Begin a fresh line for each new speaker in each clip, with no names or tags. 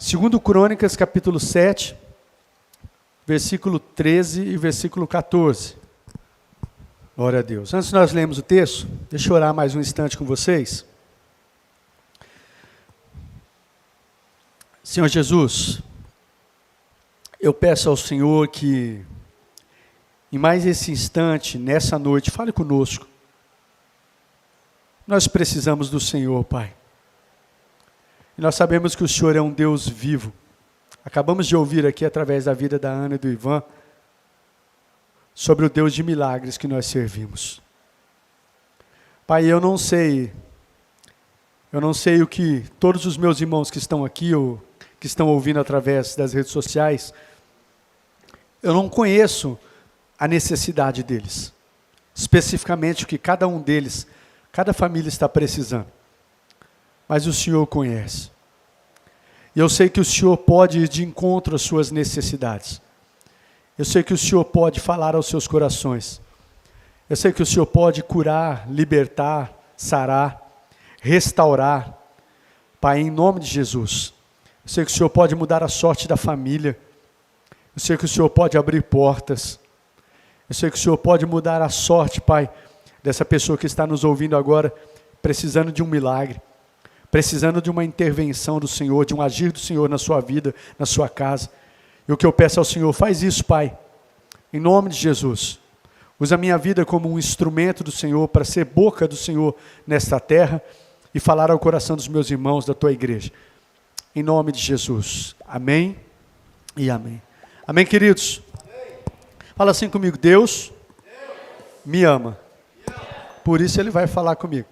Segundo Crônicas, capítulo 7, versículo 13 e versículo 14. Glória a Deus. Antes de nós lermos o texto, deixa eu orar mais um instante com vocês. Senhor Jesus, eu peço ao Senhor que, em mais esse instante, nessa noite, fale conosco. Nós precisamos do Senhor, Pai. E nós sabemos que o Senhor é um Deus vivo. Acabamos de ouvir aqui, através da vida da Ana e do Ivan, sobre o Deus de milagres que nós servimos. Pai, eu não sei o que todos os meus irmãos que estão aqui, ou que estão ouvindo através das redes sociais, eu não conheço a necessidade deles. Especificamente o que cada um deles, cada família está precisando. Mas o Senhor conhece. E eu sei que o Senhor pode ir de encontro às suas necessidades. Eu sei que o Senhor pode falar aos seus corações. Eu sei que o Senhor pode curar, libertar, sarar, restaurar. Pai, em nome de Jesus. Eu sei que o Senhor pode mudar a sorte da família. Eu sei que o Senhor pode abrir portas. Eu sei que o Senhor pode mudar a sorte, Pai, dessa pessoa que está nos ouvindo agora, precisando de um milagre, precisando de uma intervenção do Senhor, de um agir do Senhor na sua vida, na sua casa. E o que eu peço ao Senhor, faz isso, Pai, em nome de Jesus. Usa a minha vida como um instrumento do Senhor, para ser boca do Senhor nesta terra e falar ao coração dos meus irmãos da tua igreja. Em nome de Jesus. Amém e amém. Amém, queridos? Fala assim comigo, Deus me ama. Por isso Ele vai falar comigo.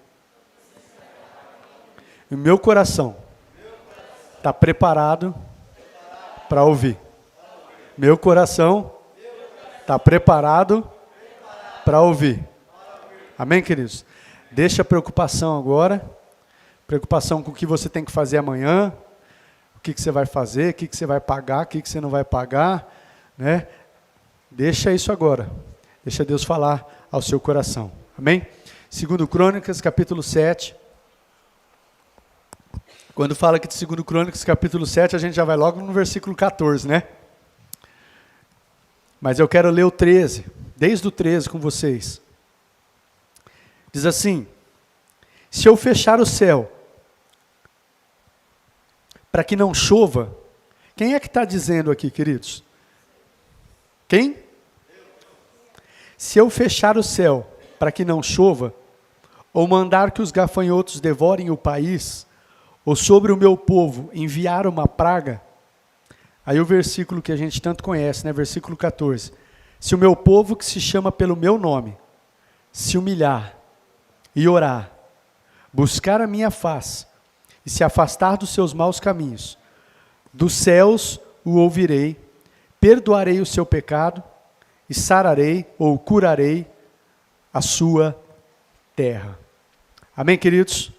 O meu coração está preparado para ouvir. Meu coração está preparado para ouvir. Amém, queridos? Deixa a preocupação agora. Preocupação com o que você tem que fazer amanhã. O que você vai fazer, o que você vai pagar, o que você não vai pagar. Né? Deixa isso agora. Deixa Deus falar ao seu coração. Amém? Segundo Crônicas, capítulo 7. Quando fala aqui de 2 Crônicas, capítulo 7, a gente já vai logo no versículo 14, né? Mas eu quero ler o 13, desde o 13 com vocês. Diz assim: se eu fechar o céu para que não chova, quem é que está dizendo aqui, queridos? Quem? Se eu fechar o céu para que não chova, ou mandar que os gafanhotos devorem o país, ou sobre o meu povo enviar uma praga, aí o versículo que a gente tanto conhece, né? Versículo 14. Se o meu povo que se chama pelo meu nome, se humilhar e orar, buscar a minha face, e se afastar dos seus maus caminhos, dos céus o ouvirei, perdoarei o seu pecado, e sararei ou curarei a sua terra. Amém, queridos?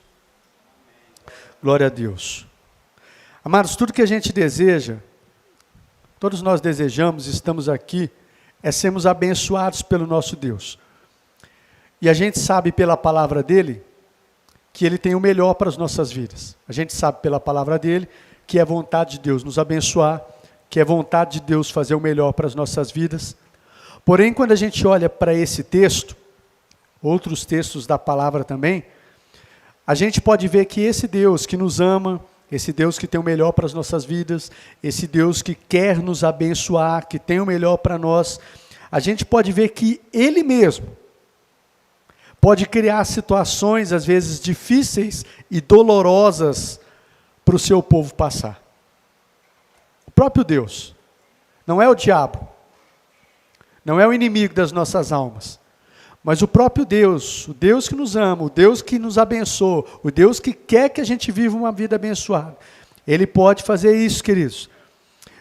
Glória a Deus. Amados, tudo que a gente deseja, todos nós desejamos, estamos aqui, é sermos abençoados pelo nosso Deus. E a gente sabe pela palavra dele, que ele tem o melhor para as nossas vidas. A gente sabe pela palavra dele, que é vontade de Deus nos abençoar, que é vontade de Deus fazer o melhor para as nossas vidas. Porém, quando a gente olha para esse texto, outros textos da palavra também, a gente pode ver que esse Deus que nos ama, esse Deus que tem o melhor para as nossas vidas, esse Deus que quer nos abençoar, que tem o melhor para nós, a gente pode ver que Ele mesmo pode criar situações, às vezes, difíceis e dolorosas para o seu povo passar. O próprio Deus, não é o diabo, não é o inimigo das nossas almas, mas o próprio Deus, o Deus que nos ama, o Deus que nos abençoa, o Deus que quer que a gente viva uma vida abençoada, Ele pode fazer isso, queridos.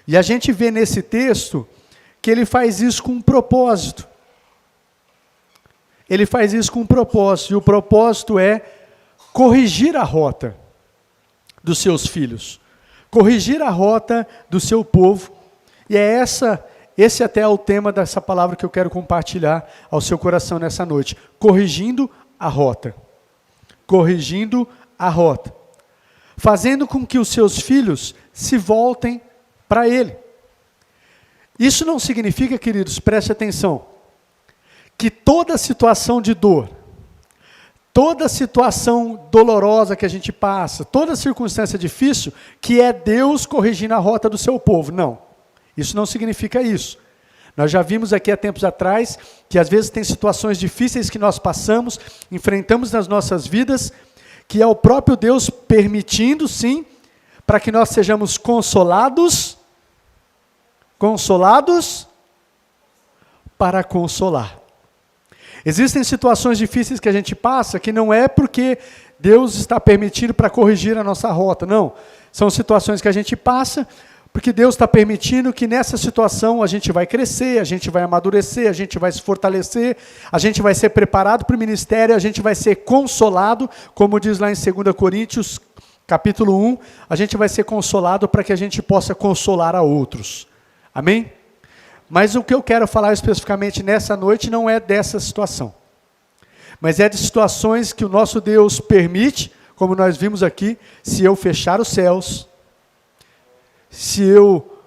E a gente vê nesse texto que Ele faz isso com um propósito. Ele faz isso com um propósito, e o propósito é corrigir a rota dos seus filhos, corrigir a rota do seu povo, e esse até é o tema dessa palavra que eu quero compartilhar ao seu coração nessa noite. Corrigindo a rota. Corrigindo a rota. fazendo com que os seus filhos se voltem para Ele. Isso não significa, queridos, preste atenção, que toda situação de dor, toda situação dolorosa que a gente passa, toda circunstância difícil, que é Deus corrigindo a rota do seu povo. Não, isso não significa isso. Nós já vimos aqui há tempos atrás, que às vezes tem situações difíceis que nós passamos, enfrentamos nas nossas vidas, que é o próprio Deus permitindo, sim, para que nós sejamos consolados para consolar. Existem situações difíceis que a gente passa que não é porque Deus está permitindo para corrigir a nossa rota, não. São situações que a gente passa porque Deus está permitindo que nessa situação a gente vai crescer, a gente vai amadurecer, a gente vai se fortalecer, a gente vai ser preparado para o ministério, a gente vai ser consolado, como diz lá em 2 Coríntios, capítulo 1, a gente vai ser consolado para que a gente possa consolar a outros. Amém? Mas o que eu quero falar especificamente nessa noite não é dessa situação. Mas é de situações que o nosso Deus permite, como nós vimos aqui, se eu fechar os céus, se eu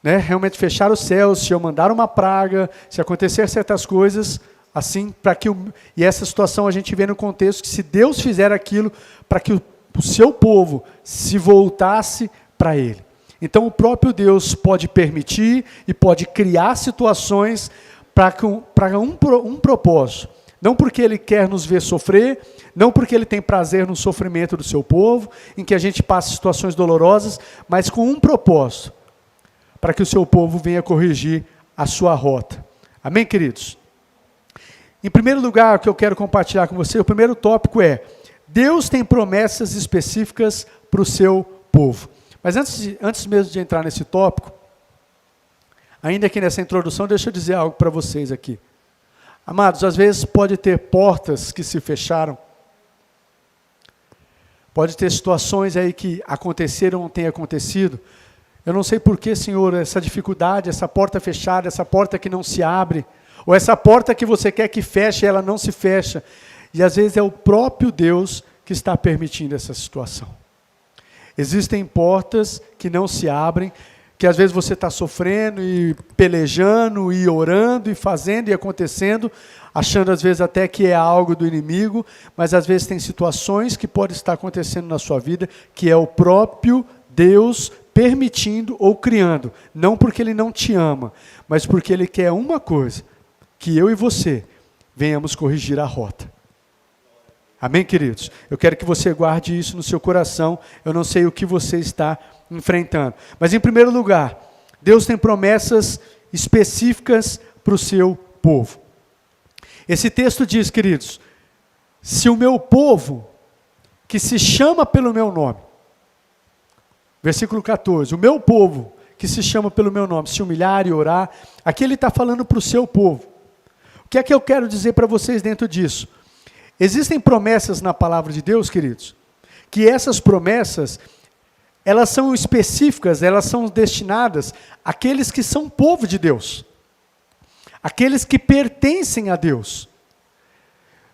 realmente fechar os céus, se eu mandar uma praga, se acontecer certas coisas, assim, para que e essa situação a gente vê no contexto que se Deus fizer aquilo, para que o seu povo se voltasse para Ele. Então o próprio Deus pode permitir e pode criar situações para um propósito. Não porque Ele quer nos ver sofrer, não porque Ele tem prazer no sofrimento do seu povo, em que a gente passe situações dolorosas, mas com um propósito, para que o seu povo venha corrigir a sua rota. Amém, queridos? Em primeiro lugar, o que eu quero compartilhar com você, o primeiro tópico é, Deus tem promessas específicas para o seu povo. Mas antes mesmo de entrar nesse tópico, ainda aqui nessa introdução, deixa eu dizer algo para vocês aqui. Amados, às vezes pode ter portas que se fecharam, pode ter situações aí que aconteceram ou não tenham acontecido. Eu não sei por que, Senhor, essa dificuldade, essa porta fechada, essa porta que não se abre, ou essa porta que você quer que feche, ela não se fecha. E às vezes é o próprio Deus que está permitindo essa situação. Existem portas que não se abrem, que às vezes você está sofrendo e pelejando e orando e fazendo e acontecendo, achando às vezes até que é algo do inimigo, mas às vezes tem situações que podem estar acontecendo na sua vida, que é o próprio Deus permitindo ou criando, não porque Ele não te ama, mas porque Ele quer uma coisa, que eu e você venhamos corrigir a rota. Amém, queridos? Eu quero que você guarde isso no seu coração. Eu não sei o que você está enfrentando. Mas, em primeiro lugar, Deus tem promessas específicas para o seu povo. Esse texto diz, queridos, se o meu povo, que se chama pelo meu nome, versículo 14, o meu povo, que se chama pelo meu nome, se humilhar e orar, aqui ele está falando para o seu povo. O que é que eu quero dizer para vocês dentro disso? Existem promessas na palavra de Deus, queridos, que essas promessas, elas são específicas, elas são destinadas àqueles que são povo de Deus, aqueles que pertencem a Deus.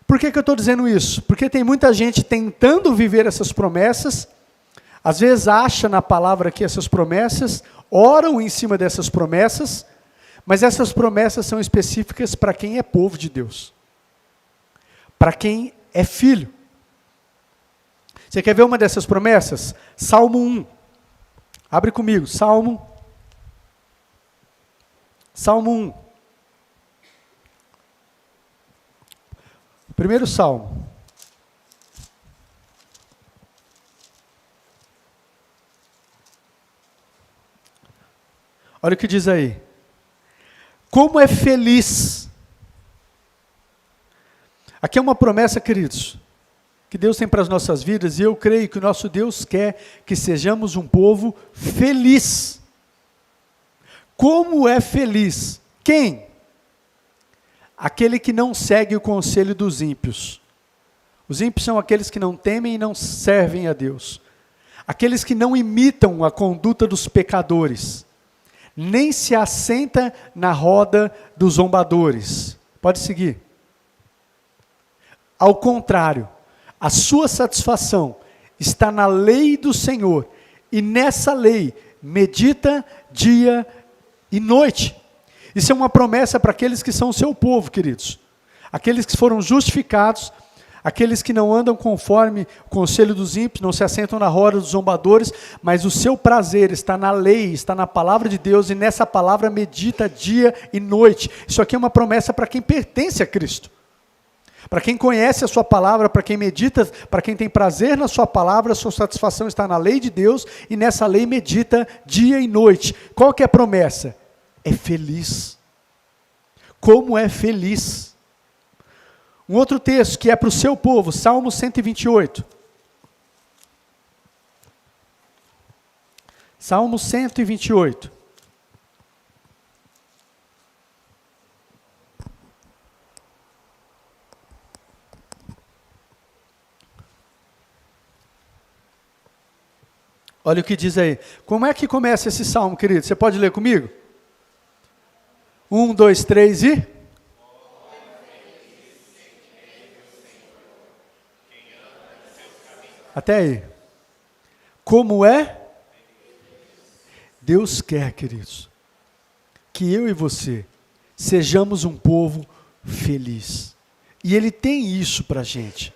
Por que eu estou dizendo isso? Porque tem muita gente tentando viver essas promessas, às vezes acha na palavra aqui essas promessas, oram em cima dessas promessas, mas essas promessas são específicas para quem é povo de Deus. Para quem é filho. Você quer ver uma dessas promessas? Salmo 1. Abre comigo, Salmo 1. Primeiro Salmo. Olha o que diz aí. Como é feliz. Aqui é uma promessa, queridos, que Deus tem para as nossas vidas, e eu creio que o nosso Deus quer que sejamos um povo feliz. Como é feliz? Quem? Aquele que não segue o conselho dos ímpios. Os ímpios são aqueles que não temem e não servem a Deus. Aqueles que não imitam a conduta dos pecadores. Nem se assenta na roda dos zombadores. Pode seguir. Ao contrário, a sua satisfação está na lei do Senhor, e nessa lei medita dia e noite. Isso é uma promessa para aqueles que são o seu povo, queridos. Aqueles que foram justificados, aqueles que não andam conforme o conselho dos ímpios, não se assentam na roda dos zombadores, mas o seu prazer está na lei, está na palavra de Deus, e nessa palavra medita dia e noite. Isso aqui é uma promessa para quem pertence a Cristo. Para quem conhece a sua palavra, para quem medita, para quem tem prazer na sua palavra, a sua satisfação está na lei de Deus, e nessa lei medita dia e noite. Qual que é a promessa? É feliz. Como é feliz. Um outro texto que é para o seu povo, Salmo 128. Salmo 128. Olha o que diz aí. Como é que começa esse salmo, querido? Você pode ler comigo? 1, 2, 3 e... Até aí. Como é? Deus quer, queridos, que eu e você sejamos um povo feliz. E Ele tem isso para a gente.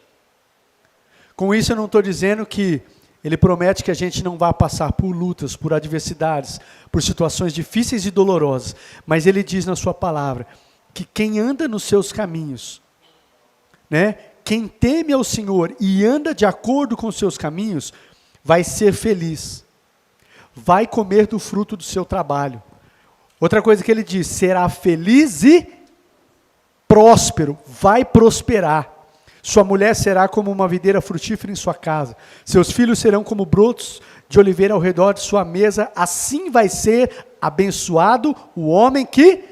Com isso eu não estou dizendo que Ele promete que a gente não vai passar por lutas, por adversidades, por situações difíceis e dolorosas. Mas Ele diz na sua palavra que quem anda nos seus caminhos, né? Quem teme ao Senhor e anda de acordo com os seus caminhos, vai ser feliz. Vai comer do fruto do seu trabalho. Outra coisa que Ele diz, será feliz e próspero, vai prosperar. Sua mulher será como uma videira frutífera em sua casa. Seus filhos serão como brotos de oliveira ao redor de sua mesa. Assim vai ser abençoado o homem que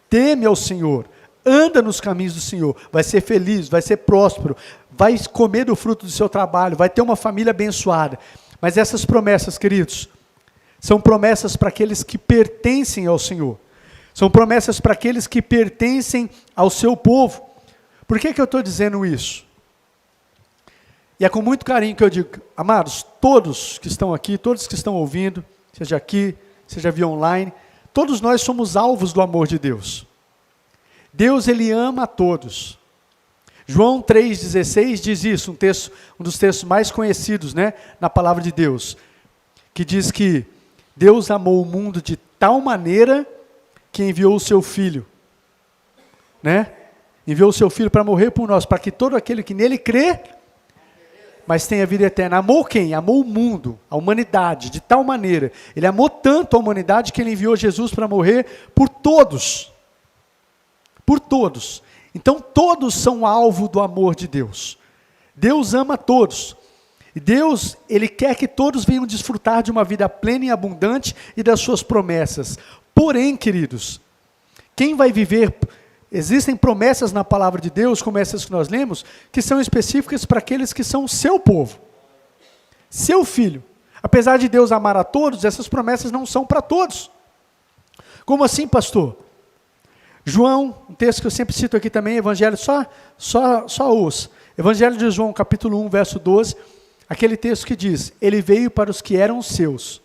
teme ao Senhor. Anda nos caminhos do Senhor. Vai ser feliz, vai ser próspero. Vai comer do fruto do seu trabalho. Vai ter uma família abençoada. Mas essas promessas, queridos, são promessas para aqueles que pertencem ao Senhor. São promessas para aqueles que pertencem ao seu povo. Por que eu estou dizendo isso? E é com muito carinho que eu digo, amados, todos que estão aqui, todos que estão ouvindo, seja aqui, seja via online, todos nós somos alvos do amor de Deus. Deus, Ele ama a todos. João 3,16 diz isso, um dos textos mais conhecidos, né, na palavra de Deus, que diz que Deus amou o mundo de tal maneira que enviou o seu Filho, né? Enviou o seu Filho para morrer por nós, para que todo aquele que nele crê, mas tenha vida eterna. Amou quem? Amou o mundo, a humanidade, de tal maneira. Ele amou tanto a humanidade que Ele enviou Jesus para morrer por todos. Por todos. Então todos são alvo do amor de Deus. Deus ama todos. E Deus, Ele quer que todos venham desfrutar de uma vida plena e abundante e das suas promessas. Porém, queridos, quem vai viver... Existem promessas na palavra de Deus, como essas que nós lemos, que são específicas para aqueles que são o seu povo, seu filho. Apesar de Deus amar a todos, essas promessas não são para todos. Como assim, pastor? João, um texto que eu sempre cito aqui também, Evangelho, só ouça. Evangelho de João, capítulo 1, verso 12, aquele texto que diz, Ele veio para os que eram seus,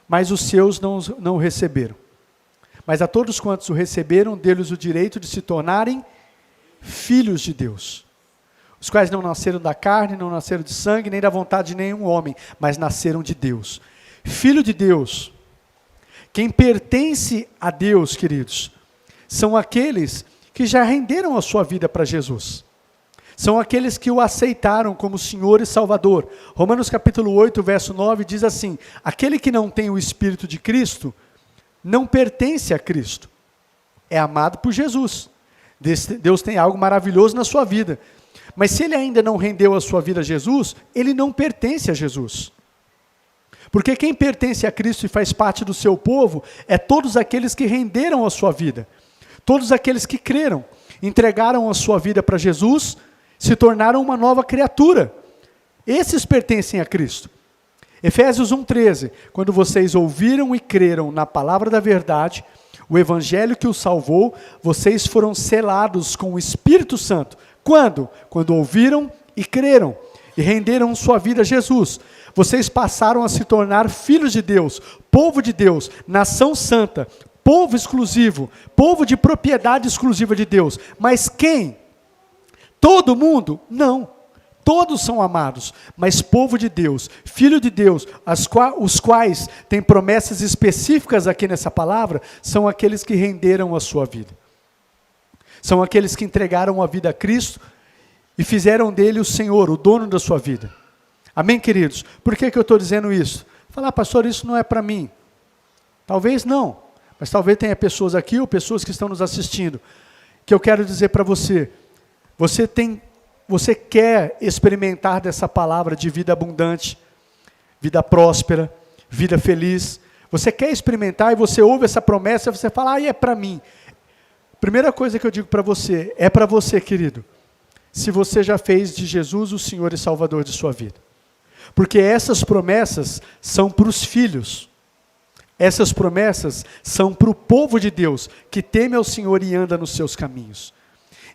mas os seus não o receberam. Mas a todos quantos o receberam, deu-lhes o direito de se tornarem filhos de Deus, os quais não nasceram da carne, não nasceram de sangue, nem da vontade de nenhum homem, mas nasceram de Deus. Filho de Deus, quem pertence a Deus, queridos, são aqueles que já renderam a sua vida para Jesus. São aqueles que o aceitaram como Senhor e Salvador. Romanos capítulo 8, verso 9, diz assim, aquele que não tem o Espírito de Cristo, não pertence a Cristo, é amado por Jesus. Deus tem algo maravilhoso na sua vida, mas se ele ainda não rendeu a sua vida a Jesus, ele não pertence a Jesus. Porque quem pertence a Cristo e faz parte do seu povo, é todos aqueles que renderam a sua vida, todos aqueles que creram, entregaram a sua vida para Jesus, se tornaram uma nova criatura. Esses pertencem a Cristo. Efésios 1,13, quando vocês ouviram e creram na palavra da verdade, o evangelho que os salvou, vocês foram selados com o Espírito Santo. Quando? Quando ouviram e creram. e renderam sua vida a Jesus, vocês passaram a se tornar filhos de Deus, povo de Deus, nação santa, povo exclusivo, povo de propriedade exclusiva de Deus. Mas quem? Todo mundo? Não. Todos são amados, mas povo de Deus, filho de Deus, os quais têm promessas específicas aqui nessa palavra, são aqueles que renderam a sua vida. São aqueles que entregaram a vida a Cristo e fizeram dele o Senhor, o dono da sua vida. Amém, queridos? Por que eu estou dizendo isso? Falar, pastor, isso não é para mim. Talvez não, mas talvez tenha pessoas aqui ou pessoas que estão nos assistindo, que eu quero dizer para você, você quer experimentar dessa palavra de vida abundante, vida próspera, vida feliz. Você quer experimentar e você ouve essa promessa e você fala, é para mim. Primeira coisa que eu digo para você, é para você, querido. Se você já fez de Jesus o Senhor e Salvador de sua vida. Porque essas promessas são para os filhos. Essas promessas são para o povo de Deus, que teme ao Senhor e anda nos seus caminhos.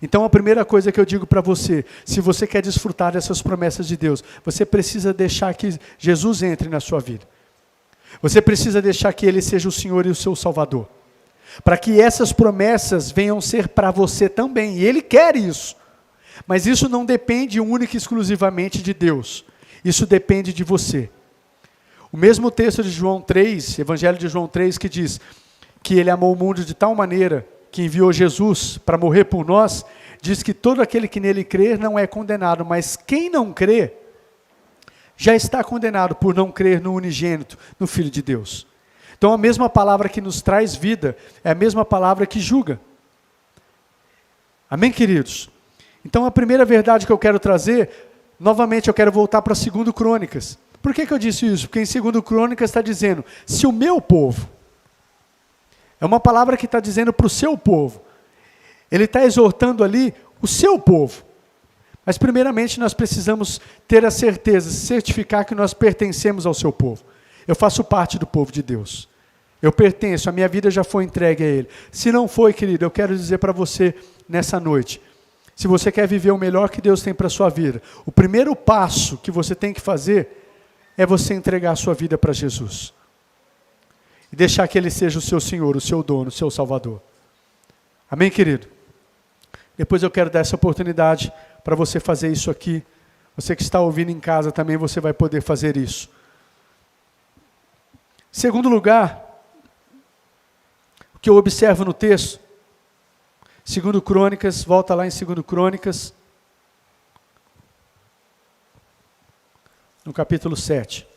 Então a primeira coisa que eu digo para você, se você quer desfrutar dessas promessas de Deus, você precisa deixar que Jesus entre na sua vida. Você precisa deixar que Ele seja o Senhor e o seu Salvador. Para que essas promessas venham ser para você também. E Ele quer isso. Mas isso não depende única e exclusivamente de Deus. Isso depende de você. O mesmo texto de João 3, Evangelho de João 3, que diz que Ele amou o mundo de tal maneira que enviou Jesus para morrer por nós, diz que todo aquele que nele crer não é condenado, mas quem não crê, já está condenado por não crer no unigênito, no Filho de Deus. Então a mesma palavra que nos traz vida, é a mesma palavra que julga. Amém, queridos? Então a primeira verdade que eu quero trazer, novamente eu quero voltar para 2 Crônicas. Por que eu disse isso? Porque em 2 Crônicas está dizendo, se o meu povo, é uma palavra que está dizendo para o seu povo, ele está exortando ali o seu povo. Mas primeiramente nós precisamos ter a certeza, certificar que nós pertencemos ao seu povo. Eu faço parte do povo de Deus. Eu pertenço, a minha vida já foi entregue a Ele. Se não foi, querido, eu quero dizer para você nessa noite, se você quer viver o melhor que Deus tem para a sua vida, o primeiro passo que você tem que fazer é você entregar a sua vida para Jesus. E deixar que Ele seja o seu Senhor, o seu dono, o seu Salvador. Amém, querido? Depois eu quero dar essa oportunidade para você fazer isso aqui. Você que está ouvindo em casa também, você vai poder fazer isso. Segundo lugar, o que eu observo no texto, 2 Crônicas, volta lá em 2 Crônicas, no capítulo 7.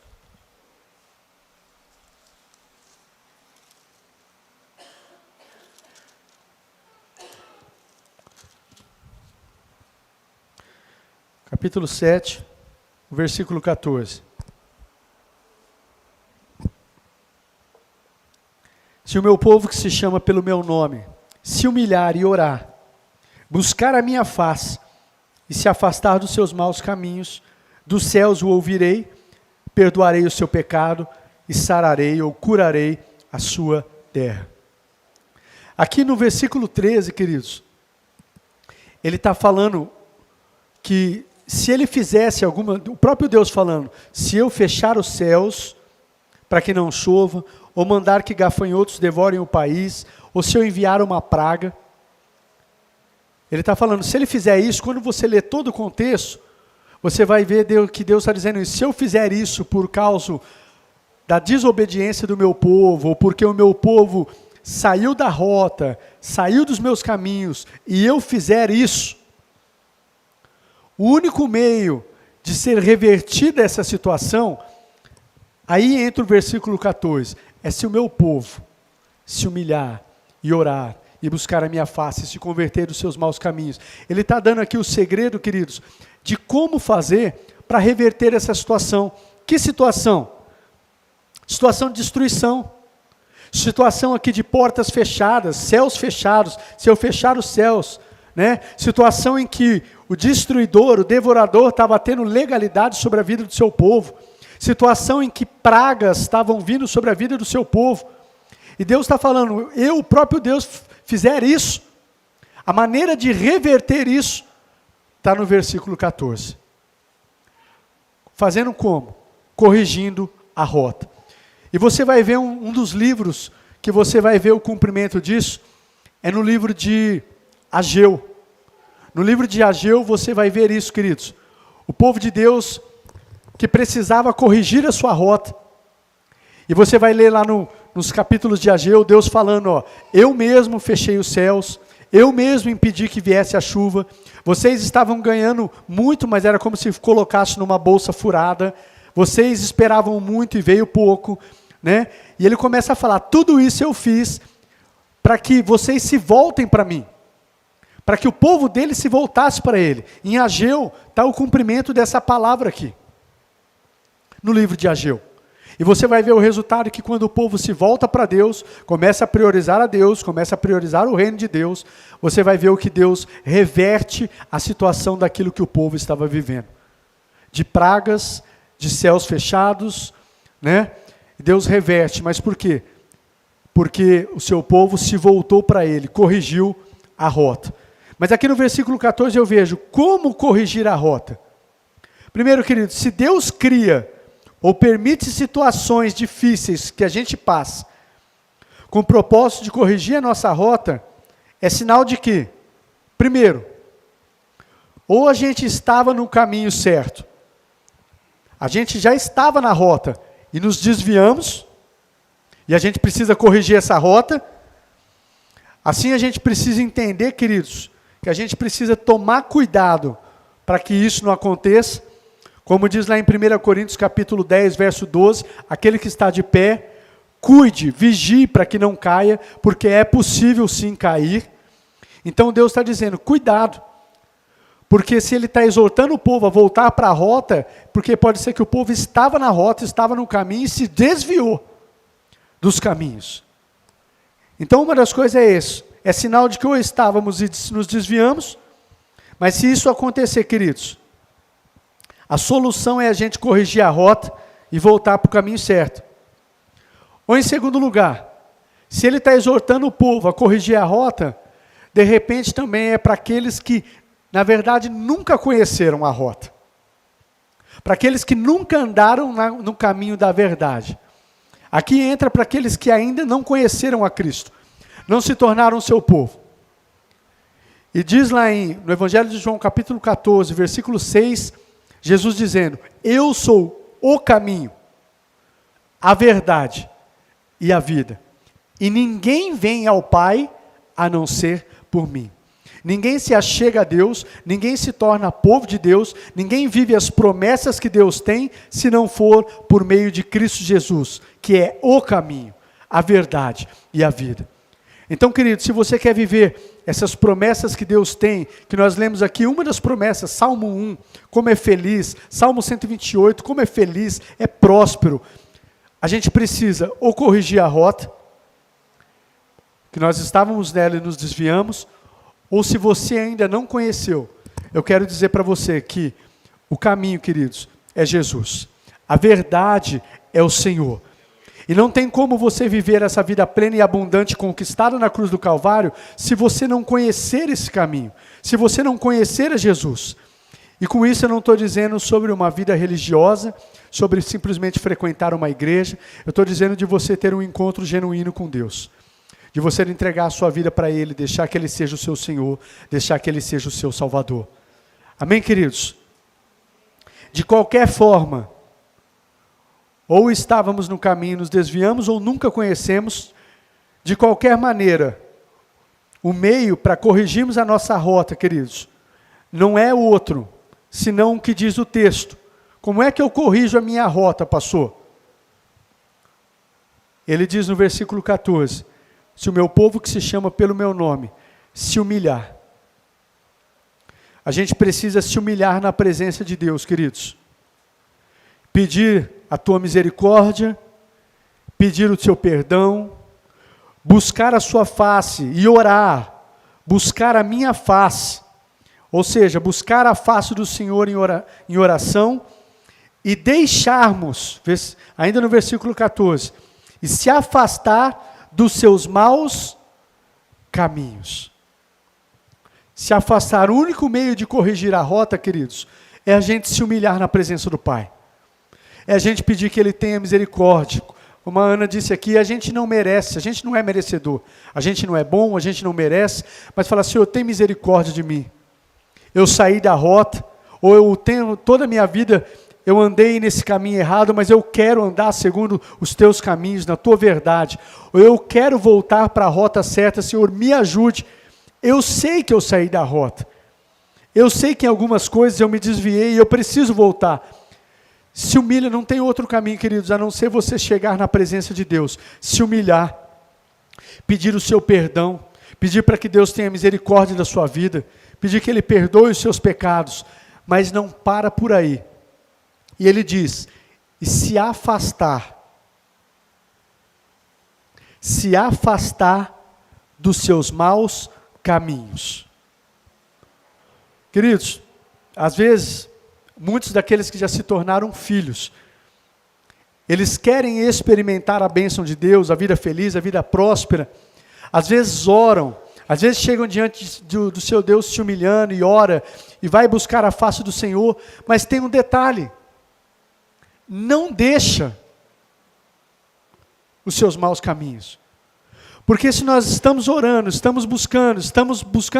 Capítulo 7, versículo 14. Se o meu povo que se chama pelo meu nome, se humilhar e orar, buscar a minha face e se afastar dos seus maus caminhos, dos céus o ouvirei, perdoarei o seu pecado e sararei ou curarei a sua terra. Aqui no versículo 13, queridos, ele está falando que se ele fizesse alguma, o próprio Deus falando, se eu fechar os céus para que não chova, ou mandar que gafanhotos devorem o país, ou se eu enviar uma praga, ele está falando, se ele fizer isso, quando você lê todo o contexto, você vai ver que Deus está dizendo isso, se eu fizer isso por causa da desobediência do meu povo, ou porque o meu povo saiu da rota, saiu dos meus caminhos, e eu fizer isso, o único meio de ser revertida essa situação, aí entra o versículo 14, é se o meu povo se humilhar e orar, e buscar a minha face, e se converter dos seus maus caminhos. Ele está dando aqui o segredo, queridos, de como fazer para reverter essa situação. Que situação? Situação de destruição. Situação aqui de portas fechadas, céus fechados, se eu fechar os céus, né? Situação em que o destruidor, o devorador estava tendo legalidade sobre a vida do seu povo. Situação em que pragas estavam vindo sobre a vida do seu povo. E Deus está falando, o próprio Deus fizer isso, a maneira de reverter isso, está no versículo 14. Fazendo como? Corrigindo a rota. E você vai ver um dos livros que você vai ver o cumprimento disso, é no livro de Ageu. No livro de Ageu você vai ver isso, queridos. O povo de Deus que precisava corrigir a sua rota. E você vai ler lá nos capítulos de Ageu, Deus falando, ó, eu mesmo fechei os céus, eu mesmo impedi que viesse a chuva, vocês estavam ganhando muito, mas era como se colocasse numa bolsa furada, vocês esperavam muito e veio pouco, né? E ele começa a falar, tudo isso eu fiz para que vocês se voltem para mim, para que o povo dele se voltasse para ele. Em Ageu está o cumprimento dessa palavra aqui, no livro de Ageu. E você vai ver o resultado que quando o povo se volta para Deus, começa a priorizar a Deus, começa a priorizar o reino de Deus, você vai ver o que Deus reverte a situação daquilo que o povo estava vivendo. De pragas, de céus fechados, né? Deus reverte, mas por quê? Porque o seu povo se voltou para ele, corrigiu a rota. Mas aqui no versículo 14 eu vejo como corrigir a rota. Primeiro, querido, se Deus cria ou permite situações difíceis que a gente passa, com o propósito de corrigir a nossa rota, é sinal de que, primeiro, ou a gente estava no caminho certo, a gente já estava na rota e nos desviamos, e a gente precisa corrigir essa rota. Assim a gente precisa entender, queridos, que a gente precisa tomar cuidado para que isso não aconteça. Como diz lá em 1 Coríntios capítulo 10, verso 12, aquele que está de pé, cuide, vigie para que não caia, porque é possível sim cair. Então Deus está dizendo, cuidado, porque se ele está exortando o povo a voltar para a rota, porque pode ser que o povo estava na rota, estava no caminho e se desviou dos caminhos. Então uma das coisas é isso, é sinal de que ou estávamos e nos desviamos, mas se isso acontecer, queridos, a solução é a gente corrigir a rota e voltar para o caminho certo. Ou em segundo lugar, se ele está exortando o povo a corrigir a rota, de repente também é para aqueles que, na verdade, nunca conheceram a rota. Para aqueles que nunca andaram no caminho da verdade. Aqui entra para aqueles que ainda não conheceram a Cristo, não se tornaram seu povo. E diz lá no Evangelho de João, capítulo 14, versículo 6, Jesus dizendo, eu sou o caminho, a verdade e a vida. E ninguém vem ao Pai a não ser por mim. Ninguém se achega a Deus, ninguém se torna povo de Deus, ninguém vive as promessas que Deus tem, se não for por meio de Cristo Jesus, que é o caminho, a verdade e a vida. Então, querido, se você quer viver essas promessas que Deus tem, que nós lemos aqui, uma das promessas, Salmo 1, como é feliz, Salmo 128, como é feliz, é próspero. A gente precisa ou corrigir a rota, que nós estávamos nela e nos desviamos, ou se você ainda não conheceu, eu quero dizer para você que o caminho, queridos, é Jesus. A verdade é o Senhor. E não tem como você viver essa vida plena e abundante conquistada na cruz do Calvário, se você não conhecer esse caminho, se você não conhecer a Jesus. E com isso eu não estou dizendo sobre uma vida religiosa, sobre simplesmente frequentar uma igreja, eu estou dizendo de você ter um encontro genuíno com Deus. De você entregar a sua vida para Ele, deixar que Ele seja o seu Senhor, deixar que Ele seja o seu Salvador. Amém, queridos? De qualquer forma, ou estávamos no caminho, nos desviamos, ou nunca conhecemos, de qualquer maneira, o meio para corrigirmos a nossa rota, queridos, não é outro, senão o que diz o texto. Como é que eu corrijo a minha rota, pastor? Ele diz no versículo 14, se o meu povo que se chama pelo meu nome se humilhar. A gente precisa se humilhar na presença de Deus, queridos. Pedir a tua misericórdia, pedir o seu perdão, buscar a sua face e orar, buscar a minha face, ou seja, buscar a face do Senhor em oração e deixarmos, ainda no versículo 14, e se afastar dos seus maus caminhos. Se afastar, o único meio de corrigir a rota, queridos, é a gente se humilhar na presença do Pai. É a gente pedir que Ele tenha misericórdia. Como a Ana disse aqui, a gente não merece, a gente não é merecedor. A gente não é bom, a gente não merece. Mas fala, Senhor, tem misericórdia de mim. Eu saí da rota, ou eu tenho toda a minha vida, eu andei nesse caminho errado, mas eu quero andar segundo os teus caminhos, na tua verdade. Ou eu quero voltar para a rota certa, Senhor, me ajude. Eu sei que eu saí da rota. Eu sei que em algumas coisas eu me desviei e eu preciso voltar. Se humilha, não tem outro caminho, queridos, a não ser você chegar na presença de Deus, se humilhar, pedir o seu perdão, pedir para que Deus tenha misericórdia da sua vida, pedir que Ele perdoe os seus pecados, mas não para por aí. E Ele diz, e se afastar dos seus maus caminhos. Queridos, às vezes, muitos daqueles que já se tornaram filhos, eles querem experimentar a bênção de Deus, a vida feliz, a vida próspera, às vezes oram, às vezes chegam diante do seu Deus se humilhando e ora, e vai buscar a face do Senhor, mas tem um detalhe, não deixa os seus maus caminhos. Porque se nós estamos orando, estamos buscando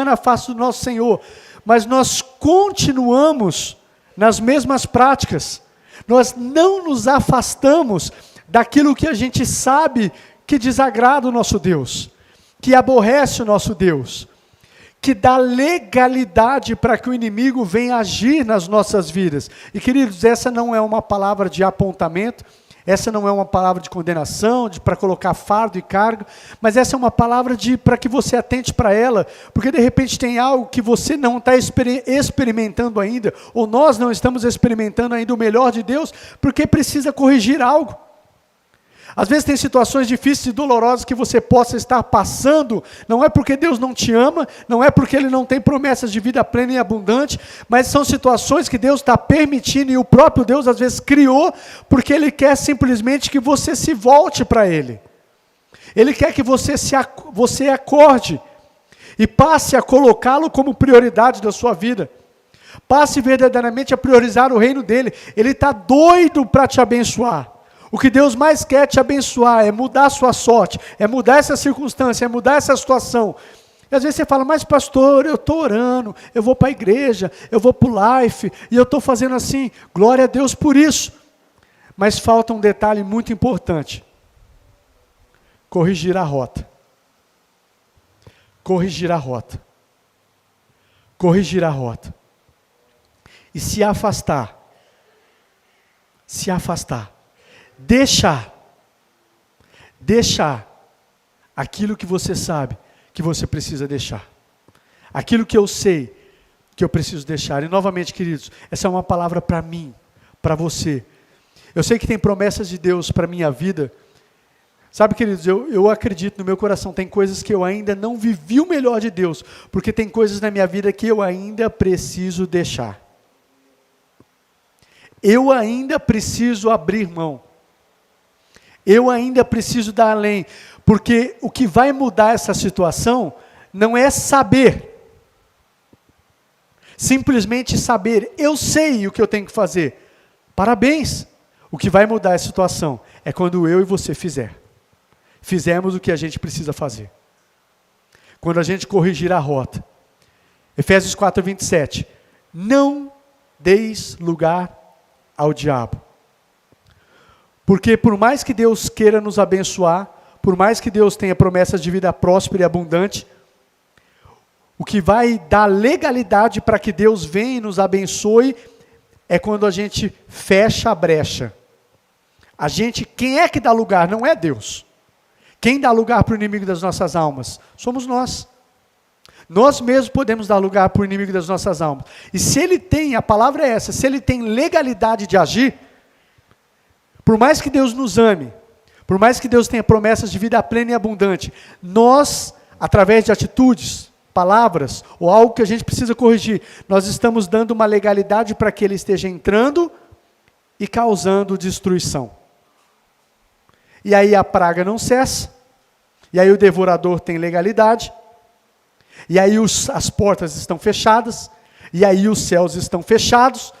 a face do nosso Senhor, mas nós continuamos nas mesmas práticas, nós não nos afastamos daquilo que a gente sabe que desagrada o nosso Deus, que aborrece o nosso Deus, que dá legalidade para que o inimigo venha agir nas nossas vidas. E queridos, essa não é uma palavra de apontamento, essa não é uma palavra de condenação, para colocar fardo e carga, mas essa é uma palavra para que você atente para ela, porque de repente tem algo que você não está experimentando ainda, ou nós não estamos experimentando ainda o melhor de Deus, porque precisa corrigir algo. Às vezes tem situações difíceis e dolorosas que você possa estar passando, não é porque Deus não te ama, não é porque Ele não tem promessas de vida plena e abundante, mas são situações que Deus está permitindo, e o próprio Deus às vezes criou, porque Ele quer simplesmente que você se volte para Ele. Ele quer que você acorde, e passe a colocá-lo como prioridade da sua vida. Passe verdadeiramente a priorizar o reino dEle. Ele está doido para te abençoar. O que Deus mais quer te abençoar é mudar a sua sorte, é mudar essa circunstância, é mudar essa situação. E às vezes você fala, mas pastor, eu estou orando, eu vou para a igreja, eu vou para o Life, e eu estou fazendo assim, glória a Deus por isso. Mas falta um detalhe muito importante. Corrigir a rota. Corrigir a rota. Corrigir a rota. E se afastar. Se afastar. Deixar aquilo que você sabe que você precisa deixar, aquilo que eu sei que eu preciso deixar. E novamente, queridos, essa é uma palavra para mim, para você. Eu sei que tem promessas de Deus para a minha vida. Sabe, queridos, eu acredito no meu coração, tem coisas que eu ainda não vivi o melhor de Deus, porque tem coisas na minha vida que eu ainda preciso deixar. Eu ainda preciso abrir mão. Eu ainda preciso dar além, porque o que vai mudar essa situação não é saber, simplesmente saber, eu sei o que eu tenho que fazer, parabéns. O que vai mudar a situação é quando eu e você fizermos o que a gente precisa fazer, quando a gente corrigir a rota. Efésios 4:27, não deis lugar ao diabo. Porque por mais que Deus queira nos abençoar, por mais que Deus tenha promessas de vida próspera e abundante, o que vai dar legalidade para que Deus venha e nos abençoe é quando a gente fecha a brecha. Quem é que dá lugar? Não é Deus. Quem dá lugar para o inimigo das nossas almas? Somos nós. Nós mesmos podemos dar lugar para o inimigo das nossas almas. E se ele tem, a palavra é essa, se ele tem legalidade de agir, por mais que Deus nos ame, por mais que Deus tenha promessas de vida plena e abundante, nós, através de atitudes, palavras, ou algo que a gente precisa corrigir, nós estamos dando uma legalidade para que ele esteja entrando e causando destruição. E aí a praga não cessa, e aí o devorador tem legalidade, e aí as portas estão fechadas, e aí os céus estão fechados,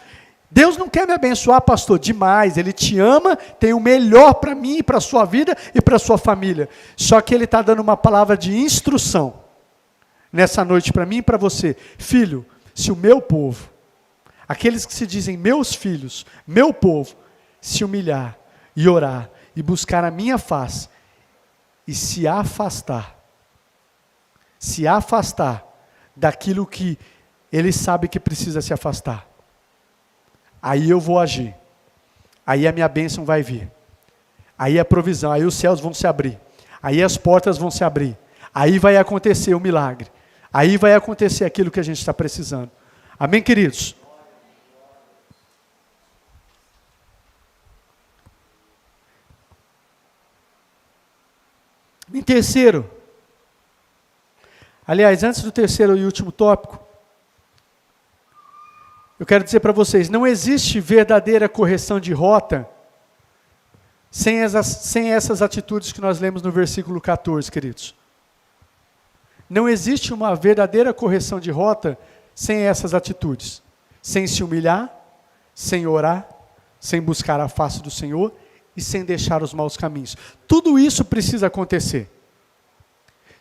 Deus não quer me abençoar, pastor, demais. Ele te ama, tem o melhor para mim, para a sua vida e para a sua família. Só que Ele está dando uma palavra de instrução nessa noite para mim e para você. Filho, se o meu povo, aqueles que se dizem meus filhos, meu povo, se humilhar e orar e buscar a minha face e se afastar daquilo que ele sabe que precisa se afastar, aí eu vou agir, aí a minha bênção vai vir, aí a provisão, aí os céus vão se abrir, aí as portas vão se abrir, aí vai acontecer o milagre, aí vai acontecer aquilo que a gente está precisando. Amém, queridos? Em terceiro, aliás, antes do terceiro e último tópico, eu quero dizer para vocês, não existe verdadeira correção de rota sem essas atitudes que nós lemos no versículo 14, queridos. Não existe uma verdadeira correção de rota sem essas atitudes. Sem se humilhar, sem orar, sem buscar a face do Senhor e sem deixar os maus caminhos. Tudo isso precisa acontecer.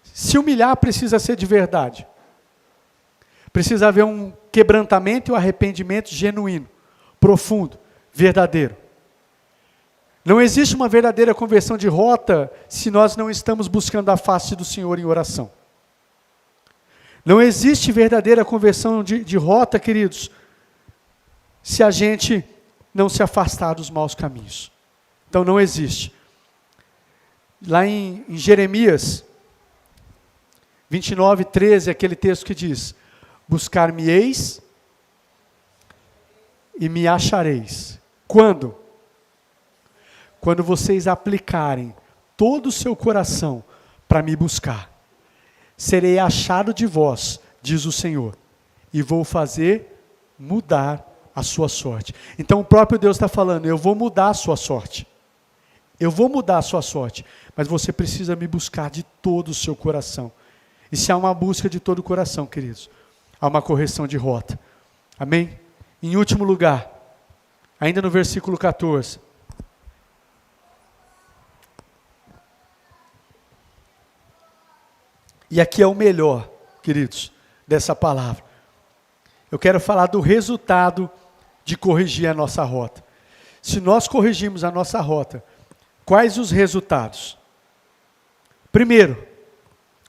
Se humilhar precisa ser de verdade. Precisa haver um quebrantamento e um arrependimento genuíno, profundo, verdadeiro. Não existe uma verdadeira conversão de rota se nós não estamos buscando a face do Senhor em oração. Não existe verdadeira conversão de rota, queridos, se a gente não se afastar dos maus caminhos. Então não existe. Lá em Jeremias 29:13, aquele texto que diz: buscar-me-eis e me achareis. Quando? Quando vocês aplicarem todo o seu coração para me buscar. Serei achado de vós, diz o Senhor, e vou fazer mudar a sua sorte. Então o próprio Deus está falando, eu vou mudar a sua sorte. Eu vou mudar a sua sorte, mas você precisa me buscar de todo o seu coração. E se há uma busca de todo o coração, queridos, há uma correção de rota. Amém? Em último lugar, ainda no versículo 14. E aqui é o melhor, queridos, dessa palavra. Eu quero falar do resultado de corrigir a nossa rota. Se nós corrigirmos a nossa rota, quais os resultados? Primeiro,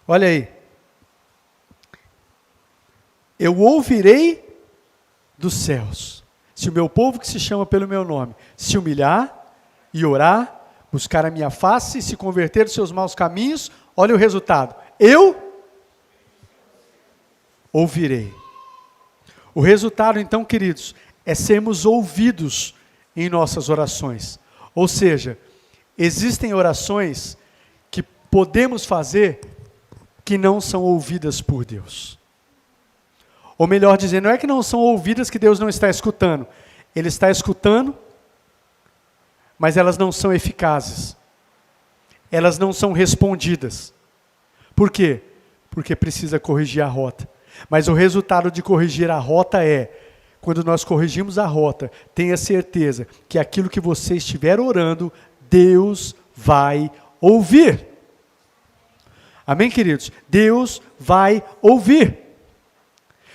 olha aí. Eu ouvirei dos céus. Se o meu povo que se chama pelo meu nome se humilhar e orar, buscar a minha face e se converter dos seus maus caminhos, olha o resultado. Eu ouvirei. O resultado, então, queridos, é sermos ouvidos em nossas orações. Ou seja, existem orações que podemos fazer que não são ouvidas por Deus. Ou melhor dizendo, não é que não são ouvidas que Deus não está escutando. Ele está escutando, mas elas não são eficazes. Elas não são respondidas. Por quê? Porque precisa corrigir a rota. Mas o resultado de corrigir a rota é, quando nós corrigimos a rota, tenha certeza que aquilo que você estiver orando, Deus vai ouvir. Amém, queridos? Deus vai ouvir.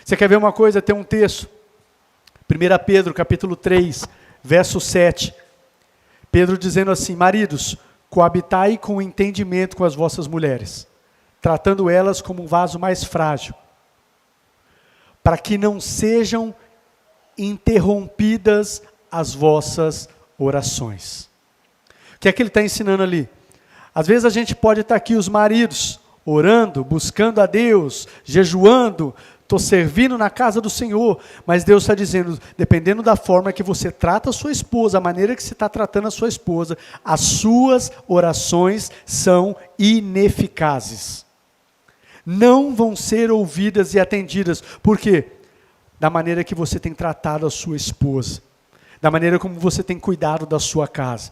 Você quer ver uma coisa? Tem um texto, 1 Pedro, capítulo 3, verso 7. Pedro dizendo assim, maridos, coabitai com entendimento com as vossas mulheres, tratando elas como um vaso mais frágil, para que não sejam interrompidas as vossas orações. O que é que ele está ensinando ali? Às vezes a gente pode estar aqui, os maridos, orando, buscando a Deus, jejuando, estou servindo na casa do Senhor, mas Deus está dizendo, dependendo da forma que você trata a sua esposa, a maneira que você está tratando a sua esposa, as suas orações são ineficazes. Não vão ser ouvidas e atendidas. Por quê? Da maneira que você tem tratado a sua esposa, da maneira como você tem cuidado da sua casa.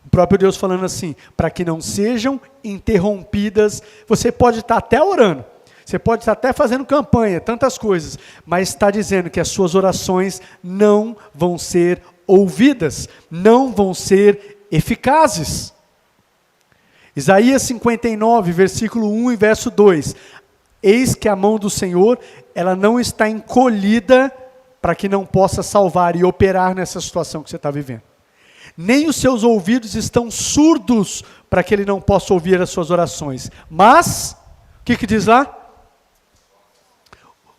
O próprio Deus falando assim, para que não sejam interrompidas, você pode estar até orando. Você pode estar até fazendo campanha, tantas coisas, mas está dizendo que as suas orações não vão ser ouvidas, não vão ser eficazes. Isaías 59, versículo 1 e verso 2. Eis que a mão do Senhor, ela não está encolhida para que não possa salvar e operar nessa situação que você está vivendo. Nem os seus ouvidos estão surdos para que ele não possa ouvir as suas orações. Mas, o que diz lá?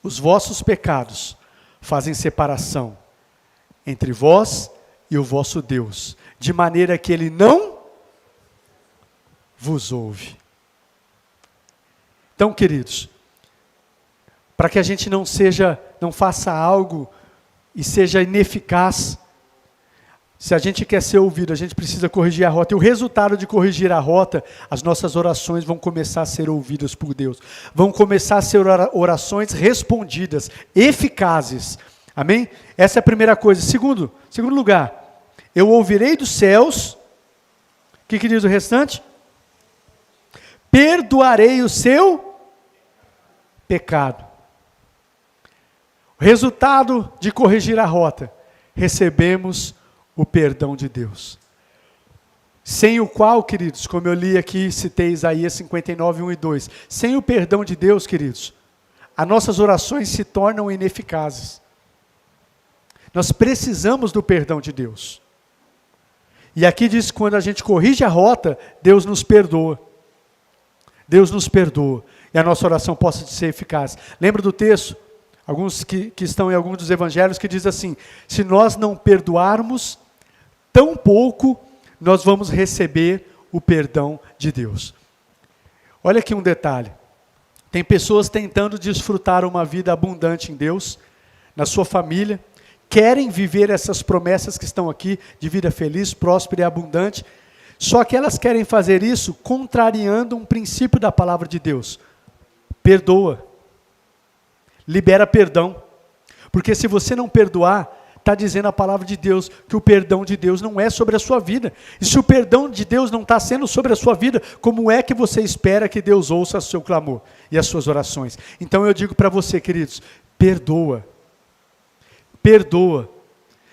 Os vossos pecados fazem separação entre vós e o vosso Deus, de maneira que ele não vos ouve. Então, queridos, para que a gente não faça algo e seja ineficaz, se a gente quer ser ouvido, a gente precisa corrigir a rota. E o resultado de corrigir a rota, as nossas orações vão começar a ser ouvidas por Deus. Vão começar a ser orações respondidas, eficazes. Amém? Essa é a primeira coisa. Segundo lugar, eu ouvirei dos céus. O que diz o restante? Perdoarei o seu pecado. O resultado de corrigir a rota, recebemos o perdão de Deus. Sem o qual, queridos, como eu li aqui, citei Isaías 59, 1 e 2. Sem o perdão de Deus, queridos, as nossas orações se tornam ineficazes. Nós precisamos do perdão de Deus. E aqui diz que quando a gente corrige a rota, Deus nos perdoa. Deus nos perdoa. E a nossa oração possa ser eficaz. Lembra do texto? Alguns que estão em alguns dos evangelhos, que diz assim: se nós não perdoarmos, tão pouco nós vamos receber o perdão de Deus. Olha aqui um detalhe. Tem pessoas tentando desfrutar uma vida abundante em Deus, na sua família, querem viver essas promessas que estão aqui, de vida feliz, próspera e abundante, só que elas querem fazer isso contrariando um princípio da palavra de Deus. Perdoa. Libera perdão. Porque se você não perdoar, está dizendo a palavra de Deus que o perdão de Deus não é sobre a sua vida. E se o perdão de Deus não está sendo sobre a sua vida, como é que você espera que Deus ouça o seu clamor e as suas orações? Então eu digo para você, queridos, perdoa. Perdoa.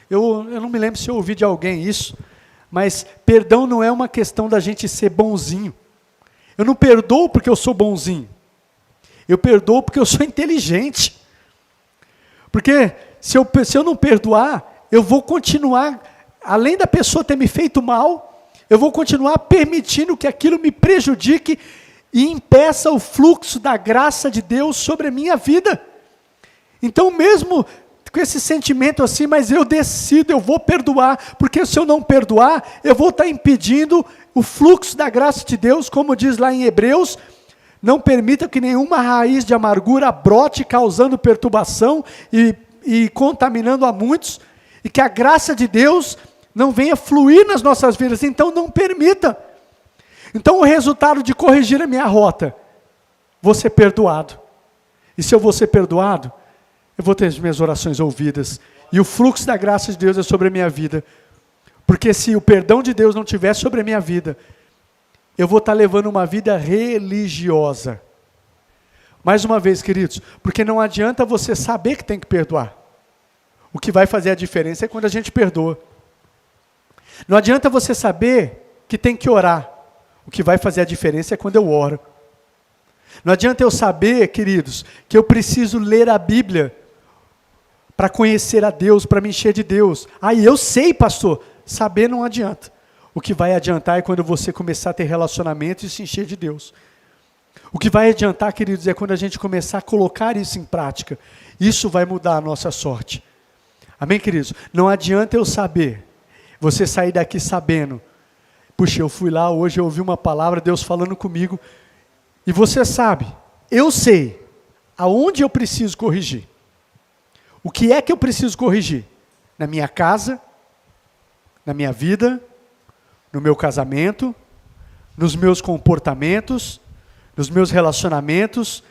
Eu não me lembro se eu ouvi de alguém isso, mas perdão não é uma questão da gente ser bonzinho. Eu não perdoo porque eu sou bonzinho. Eu perdoo porque eu sou inteligente. Porque se eu não perdoar, eu vou continuar, além da pessoa ter me feito mal, eu vou continuar permitindo que aquilo me prejudique e impeça o fluxo da graça de Deus sobre a minha vida. Então mesmo com esse sentimento assim, mas eu decido, eu vou perdoar, porque se eu não perdoar, eu vou estar impedindo o fluxo da graça de Deus, como diz lá em Hebreus: não permita que nenhuma raiz de amargura brote, causando perturbação e contaminando a muitos, e que a graça de Deus não venha fluir nas nossas vidas. Então não permita. Então o resultado de corrigir a minha rota, vou ser perdoado. E se eu vou ser perdoado, eu vou ter as minhas orações ouvidas, e o fluxo da graça de Deus é sobre a minha vida. Porque se o perdão de Deus não estiver sobre a minha vida, eu vou estar levando uma vida religiosa. Mais uma vez, queridos, porque não adianta você saber que tem que perdoar. O que vai fazer a diferença é quando a gente perdoa. Não adianta você saber que tem que orar. O que vai fazer a diferença é quando eu oro. Não adianta eu saber, queridos, que eu preciso ler a Bíblia para conhecer a Deus, para me encher de Deus. Aí eu sei, pastor. Saber não adianta. O que vai adiantar é quando você começar a ter relacionamento e se encher de Deus. O que vai adiantar, queridos, é quando a gente começar a colocar isso em prática. Isso vai mudar a nossa sorte. Amém, queridos? Não adianta eu saber, você sair daqui sabendo: puxa, eu fui lá hoje, eu ouvi uma palavra, Deus falando comigo, e você sabe, eu sei, aonde eu preciso corrigir. O que é que eu preciso corrigir? Na minha casa, na minha vida, no meu casamento, nos meus comportamentos, nos meus relacionamentos.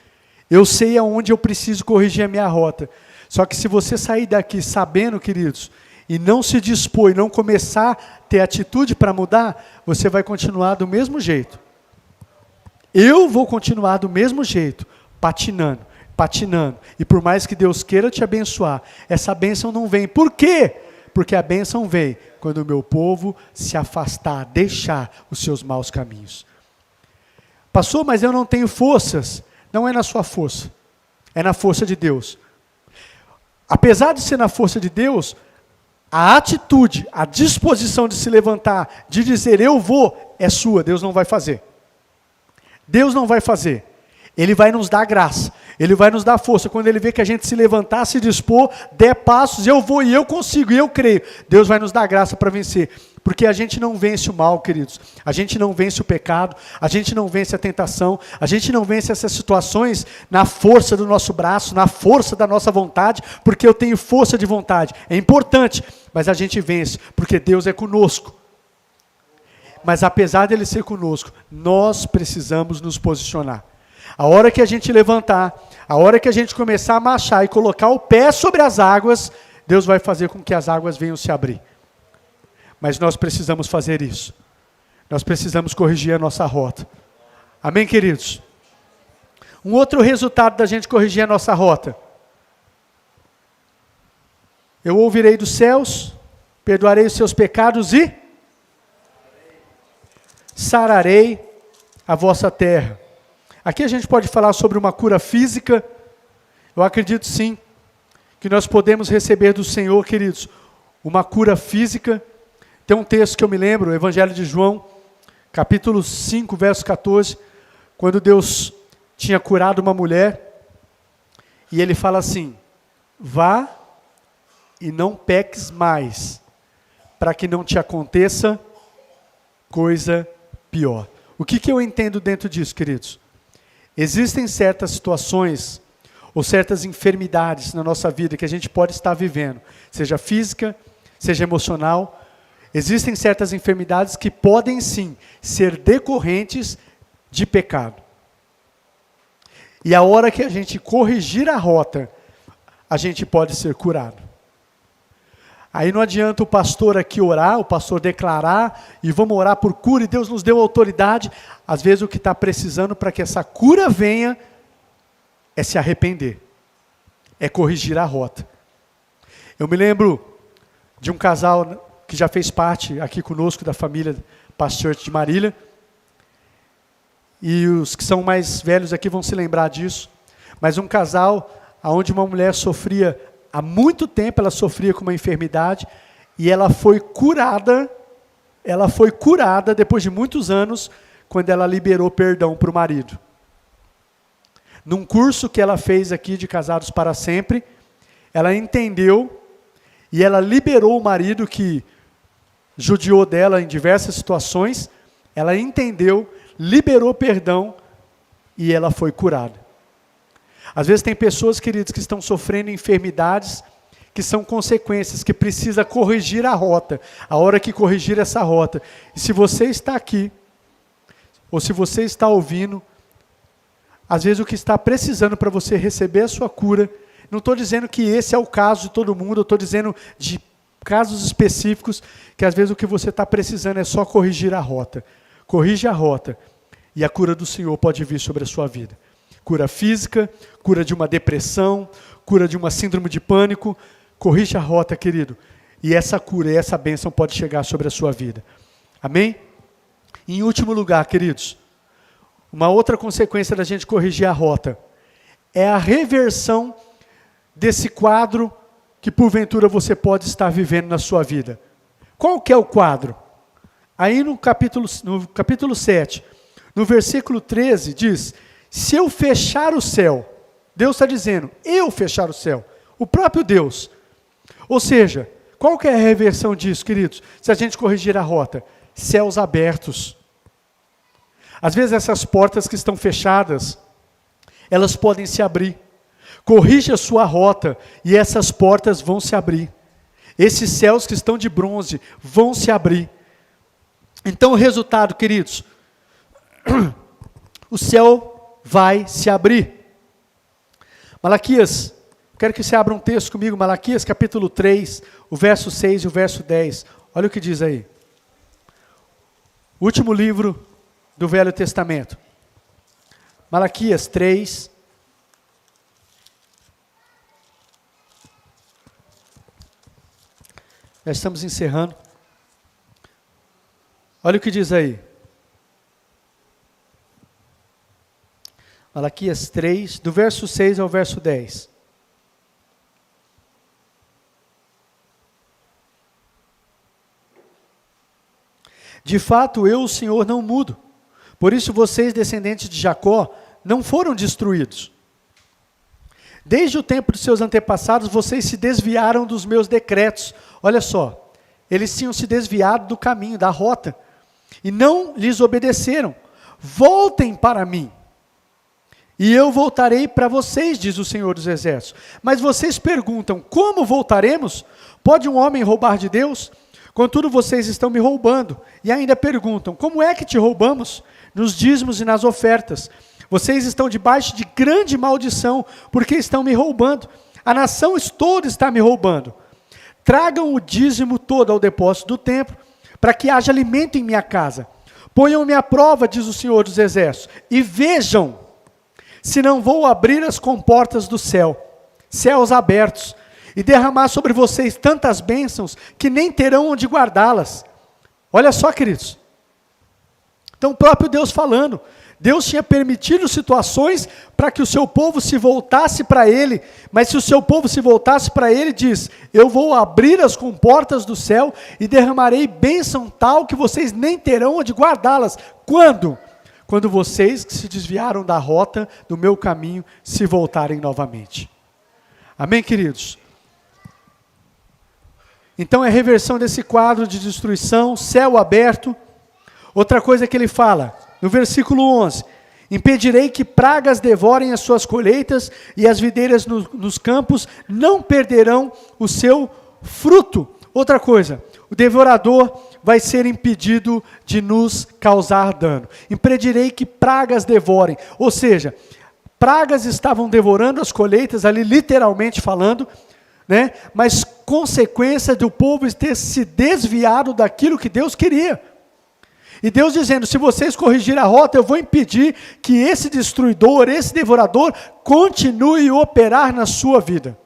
Eu sei aonde eu preciso corrigir a minha rota. Só que se você sair daqui sabendo, queridos, e não se dispor, e não começar a ter atitude para mudar, você vai continuar do mesmo jeito. Eu vou continuar do mesmo jeito, patinando, patinando. E por mais que Deus queira te abençoar, essa bênção não vem. Por quê? Porque a bênção vem quando o meu povo se afastar, deixar os seus maus caminhos. Pastor, mas eu não tenho forças. Não é na sua força, é na força de Deus. Apesar de ser na força de Deus, a atitude, a disposição de se levantar, de dizer eu vou, é sua. Deus não vai fazer. Deus não vai fazer. Ele vai nos dar graça, Ele vai nos dar força. Quando Ele vê que a gente se levantar, se dispor, der passos, eu vou e eu consigo e eu creio. Deus vai nos dar graça para vencer. Porque a gente não vence o mal, queridos. A gente não vence o pecado, a gente não vence a tentação, a gente não vence essas situações na força do nosso braço, na força da nossa vontade, porque eu tenho força de vontade. É importante, mas a gente vence, porque Deus é conosco. Mas apesar dele ser conosco, nós precisamos nos posicionar. A hora que a gente levantar, a hora que a gente começar a marchar e colocar o pé sobre as águas, Deus vai fazer com que as águas venham se abrir. Mas nós precisamos fazer isso. Nós precisamos corrigir a nossa rota. Amém, queridos? Um outro resultado da gente corrigir a nossa rota. Eu ouvirei dos céus, perdoarei os seus pecados e sararei a vossa terra. Aqui a gente pode falar sobre uma cura física. Eu acredito sim, que nós podemos receber do Senhor, queridos, uma cura física. Tem um texto que eu me lembro, o Evangelho de João, capítulo 5, verso 14, quando Deus tinha curado uma mulher, e Ele fala assim, vá e não peques mais, para que não te aconteça coisa pior. O que eu entendo dentro disso, queridos? Existem certas situações ou certas enfermidades na nossa vida que a gente pode estar vivendo, seja física, seja emocional. Existem certas enfermidades que podem sim ser decorrentes de pecado. E a hora que a gente corrigir a rota, a gente pode ser curado. Aí não adianta o pastor aqui orar, o pastor declarar, e vamos orar por cura, e Deus nos deu autoridade. Às vezes o que está precisando para que essa cura venha, é se arrepender, é corrigir a rota. Eu me lembro de um casal que já fez parte aqui conosco da família Pastor de Marília, e os que são mais velhos aqui vão se lembrar disso, mas um casal onde uma mulher sofria, há muito tempo ela sofria com uma enfermidade, e ela foi curada depois de muitos anos, quando ela liberou perdão para o marido. Num curso que ela fez aqui de Casados para Sempre, ela entendeu e ela liberou o marido que judiou dela em diversas situações, ela entendeu, liberou perdão e ela foi curada. Às vezes tem pessoas, queridos, que estão sofrendo enfermidades que são consequências, que precisa corrigir a rota, a hora que corrigir essa rota. E se você está aqui, ou se você está ouvindo, às vezes o que está precisando para você receber a sua cura, não estou dizendo que esse é o caso de todo mundo, eu estou dizendo de casos específicos, que às vezes o que você está precisando é só corrigir a rota. Corrige a rota, e a cura do Senhor pode vir sobre a sua vida. Cura física, cura de uma depressão, cura de uma síndrome de pânico. Corrige a rota, querido, e essa cura e essa bênção pode chegar sobre a sua vida. Amém? E em último lugar, queridos, uma outra consequência da gente corrigir a rota é a reversão desse quadro que porventura você pode estar vivendo na sua vida. Qual que é o quadro? Aí no capítulo 7, no versículo 13, diz, se eu fechar o céu, Deus está dizendo, eu fechar o céu, o próprio Deus. Ou seja, qual que é a reversão disso, queridos? Se a gente corrigir a rota, céus abertos. Às vezes essas portas que estão fechadas, elas podem se abrir. Corrija a sua rota e essas portas vão se abrir. Esses céus que estão de bronze vão se abrir. Então o resultado, queridos, o céu vai se abrir. Malaquias, quero que você abra um texto comigo, Malaquias capítulo 3, o verso 6 e o verso 10. Olha o que diz aí. Último livro do Velho Testamento. Malaquias 3, Já estamos encerrando. Olha o que diz aí. Malaquias 3, do verso 6 ao verso 10. De fato, eu, o Senhor, não mudo. Por isso vocês, descendentes de Jacó, não foram destruídos. Desde o tempo de seus antepassados, vocês se desviaram dos meus decretos. Olha só, eles tinham se desviado do caminho, da rota, e não lhes obedeceram. Voltem para mim, e eu voltarei para vocês, diz o Senhor dos Exércitos. Mas vocês perguntam, como voltaremos? Pode um homem roubar de Deus? Contudo, vocês estão me roubando. E ainda perguntam, como é que te roubamos? Nos dízimos e nas ofertas. Vocês estão debaixo de grande maldição, porque estão me roubando. A nação toda está me roubando. Tragam o dízimo todo ao depósito do templo, para que haja alimento em minha casa. Ponham-me à prova, diz o Senhor dos Exércitos, e vejam, se não vou abrir as comportas do céu, céus abertos, e derramar sobre vocês tantas bênçãos, que nem terão onde guardá-las. Olha só, queridos. Então, o próprio Deus falando, Deus tinha permitido situações para que o seu povo se voltasse para Ele, mas se o seu povo se voltasse para Ele, diz, eu vou abrir as comportas do céu e derramarei bênção tal que vocês nem terão onde guardá-las. Quando? Quando vocês que se desviaram da rota, do meu caminho, se voltarem novamente. Amém, queridos? Então é reversão desse quadro de destruição, céu aberto. Outra coisa que ele fala, no versículo 11, impedirei que pragas devorem as suas colheitas e as videiras nos campos não perderão o seu fruto. Outra coisa, o devorador vai ser impedido de nos causar dano. Impedirei que pragas devorem, ou seja, pragas estavam devorando as colheitas, ali literalmente falando, né? Mas consequência do povo ter se desviado daquilo que Deus queria. E Deus dizendo, se vocês corrigirem a rota, eu vou impedir que esse destruidor, esse devorador, continue a operar na sua vida.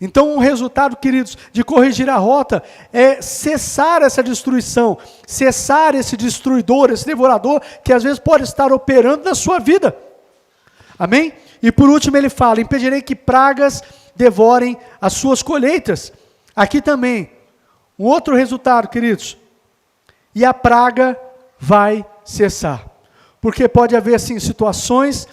Então, um resultado, queridos, de corrigir a rota é cessar essa destruição, cessar esse destruidor, esse devorador, que às vezes pode estar operando na sua vida. Amém? E por último ele fala, impedirei que pragas devorem as suas colheitas. Aqui também, um outro resultado, queridos, e a praga vai cessar. Porque pode haver, assim, situações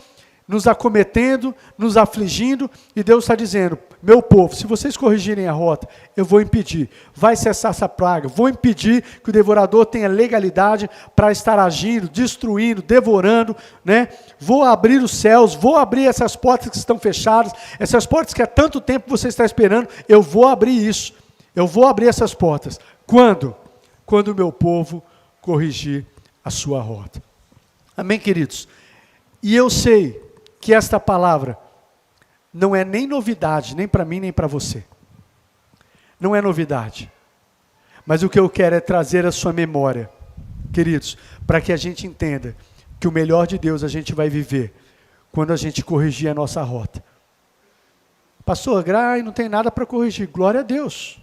nos acometendo, nos afligindo, e Deus está dizendo, meu povo, se vocês corrigirem a rota, eu vou impedir, vai cessar essa praga, vou impedir que o devorador tenha legalidade para estar agindo, destruindo, devorando, né? Vou abrir os céus, vou abrir essas portas que estão fechadas, essas portas que há tanto tempo você está esperando, eu vou abrir isso, eu vou abrir essas portas. Quando? Quando o meu povo corrigir a sua rota. Amém, queridos? E eu sei que esta palavra não é nem novidade, nem para mim, nem para você. Não é novidade. Mas o que eu quero é trazer a sua memória, queridos, para que a gente entenda que o melhor de Deus a gente vai viver quando a gente corrigir a nossa rota. Pastor, não tem nada para corrigir. Glória a Deus.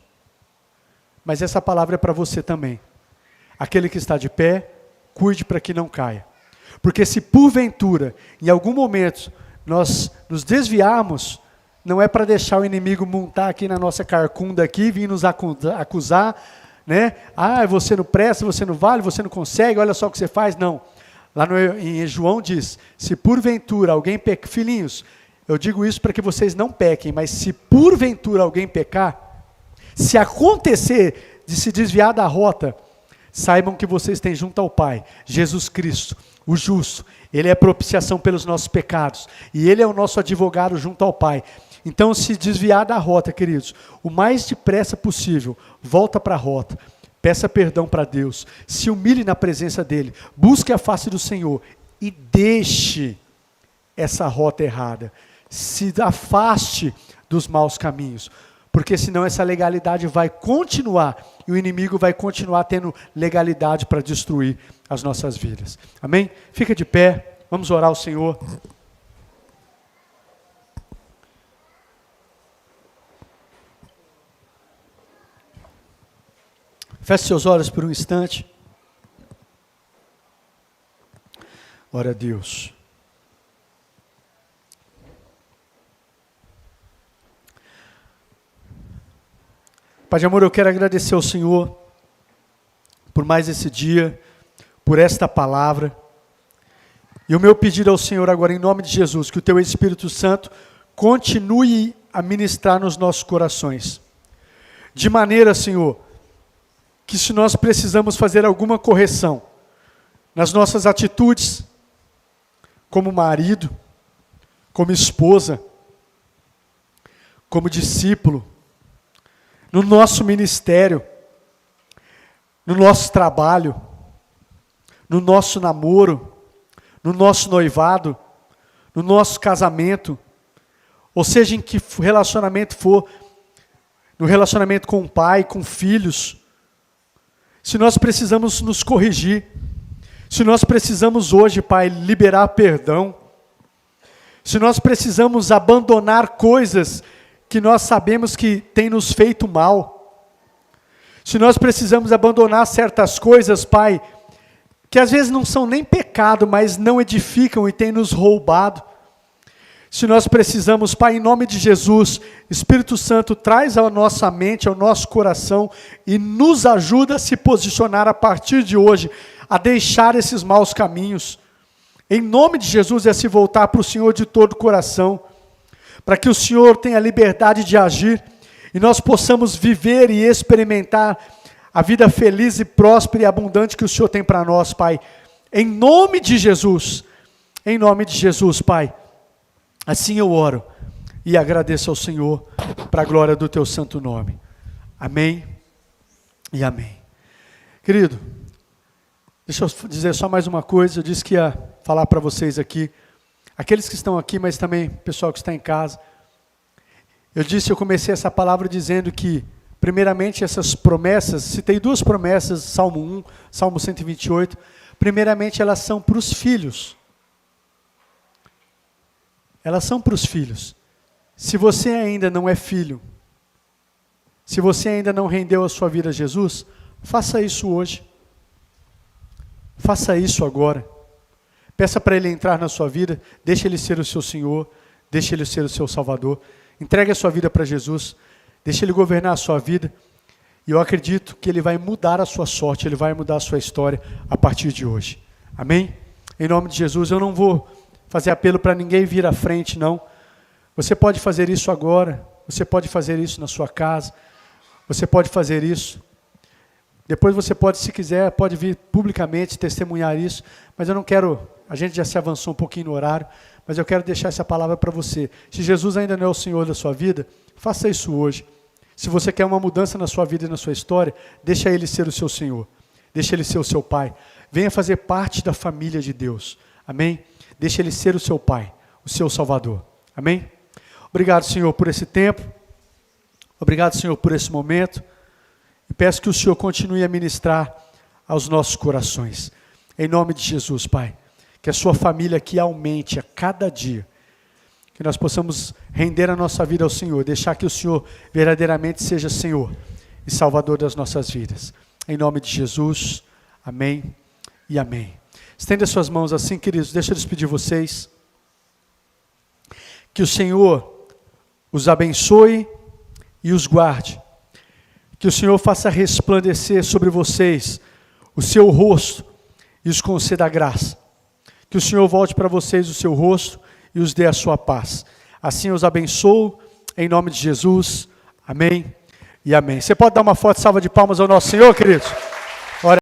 Mas essa palavra é para você também. Aquele que está de pé, cuide para que não caia. Porque se porventura, em algum momento, nós nos desviarmos, não é para deixar o inimigo montar aqui na nossa carcunda aqui, vir nos acusar, né? Ah, você não presta, você não vale, você não consegue, olha só o que você faz. Não. Lá em João diz, se porventura alguém pecar, filhinhos, eu digo isso para que vocês não pequem, mas se porventura alguém pecar, se acontecer de se desviar da rota, saibam que vocês têm junto ao Pai, Jesus Cristo, o justo. Ele é propiciação pelos nossos pecados. E Ele é o nosso advogado junto ao Pai. Então, se desviar da rota, queridos, o mais depressa possível, volta para a rota. Peça perdão para Deus. Se humilhe na presença dEle. Busque a face do Senhor. E deixe essa rota errada. Se afaste dos maus caminhos. Porque senão essa legalidade vai continuar e o inimigo vai continuar tendo legalidade para destruir as nossas vidas. Amém? Fica de pé, vamos orar ao Senhor. Feche seus olhos por um instante. Glória a Deus. Pai de amor, eu quero agradecer ao Senhor por mais esse dia, por esta palavra. E o meu pedido ao Senhor agora, em nome de Jesus, que o Teu Espírito Santo continue a ministrar nos nossos corações. De maneira, Senhor, que se nós precisamos fazer alguma correção nas nossas atitudes, como marido, como esposa, como discípulo, no nosso ministério, no nosso trabalho, no nosso namoro, no nosso noivado, no nosso casamento, ou seja, em que relacionamento for, no relacionamento com o pai, com filhos, se nós precisamos nos corrigir, se nós precisamos hoje, Pai, liberar perdão, se nós precisamos abandonar coisas que nós sabemos que tem nos feito mal, se nós precisamos abandonar certas coisas, Pai, que às vezes não são nem pecado, mas não edificam e têm nos roubado, se nós precisamos, Pai, em nome de Jesus, Espírito Santo, traz à nossa mente, ao nosso coração e nos ajuda a se posicionar a partir de hoje, a deixar esses maus caminhos, em nome de Jesus, é se voltar para o Senhor de todo o coração, para que o Senhor tenha liberdade de agir e nós possamos viver e experimentar a vida feliz e próspera e abundante que o Senhor tem para nós, Pai. Em nome de Jesus, Pai. Assim eu oro e agradeço ao Senhor para a glória do Teu santo nome. Amém e amém. Querido, deixa eu dizer só mais uma coisa, eu disse que ia falar para vocês aqui, aqueles que estão aqui, mas também o pessoal que está em casa. Eu comecei essa palavra dizendo que, primeiramente, essas promessas, citei duas promessas, Salmo 1, Salmo 128, primeiramente elas são para os filhos. Elas são para os filhos. Se você ainda não é filho, se você ainda não rendeu a sua vida a Jesus, faça isso hoje. Faça isso agora. Peça para Ele entrar na sua vida, deixe Ele ser o seu Senhor, deixe Ele ser o seu Salvador. Entregue a sua vida para Jesus, deixe Ele governar a sua vida. E eu acredito que Ele vai mudar a sua sorte, Ele vai mudar a sua história a partir de hoje. Amém? Em nome de Jesus, eu não vou fazer apelo para ninguém vir à frente, não. Você pode fazer isso agora, você pode fazer isso na sua casa, você pode fazer isso. Depois você pode, se quiser, pode vir publicamente testemunhar isso, mas eu não quero, a gente já se avançou um pouquinho no horário, mas eu quero deixar essa palavra para você. Se Jesus ainda não é o Senhor da sua vida, faça isso hoje. Se você quer uma mudança na sua vida e na sua história, deixa Ele ser o seu Senhor, deixa Ele ser o seu Pai. Venha fazer parte da família de Deus, amém? Deixa Ele ser o seu Pai, o seu Salvador. Amém? Obrigado, Senhor, por esse tempo. Obrigado, Senhor, por esse momento. E peço que o Senhor continue a ministrar aos nossos corações. Em nome de Jesus, Pai. Que a sua família aqui aumente a cada dia. Que nós possamos render a nossa vida ao Senhor. Deixar que o Senhor verdadeiramente seja Senhor e Salvador das nossas vidas. Em nome de Jesus. Amém e amém. Estenda suas mãos assim, queridos, deixa eu despedir vocês. Que o Senhor os abençoe e os guarde. Que o Senhor faça resplandecer sobre vocês o seu rosto e os conceda a graça. Que o Senhor volte para vocês o seu rosto e os dê a sua paz. Assim eu os abençoo, em nome de Jesus. Amém e amém. Você pode dar uma forte salva de palmas ao nosso Senhor, queridos?